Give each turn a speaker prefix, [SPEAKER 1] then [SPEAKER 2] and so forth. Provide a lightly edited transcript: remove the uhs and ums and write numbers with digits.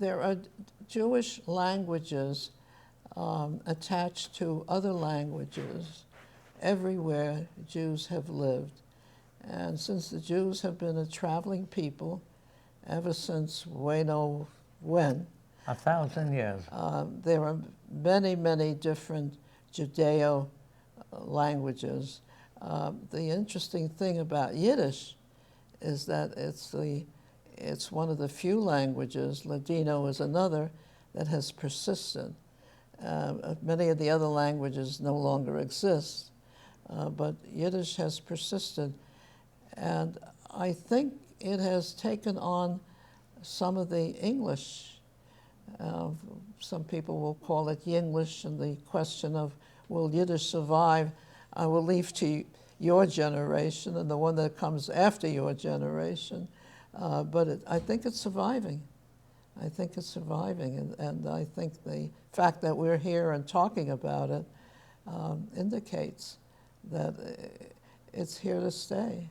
[SPEAKER 1] there are Jewish languages attached to other languages everywhere Jews have lived. And since the Jews have been a traveling people ever since we know when,
[SPEAKER 2] 1,000 years.
[SPEAKER 1] there are many, many different Judeo languages. The interesting thing about Yiddish is that it's one of the few languages, Ladino is another, that has persisted. Many of the other languages no longer exist, but Yiddish has persisted. And I think it has taken on some of the English. Some people will call it Yinglish, and the question of will Yiddish survive, I will leave to your generation and the one that comes after your generation. But I think it's surviving. I think it's surviving, and I think the fact that we're here and talking about it indicates that it's here to stay.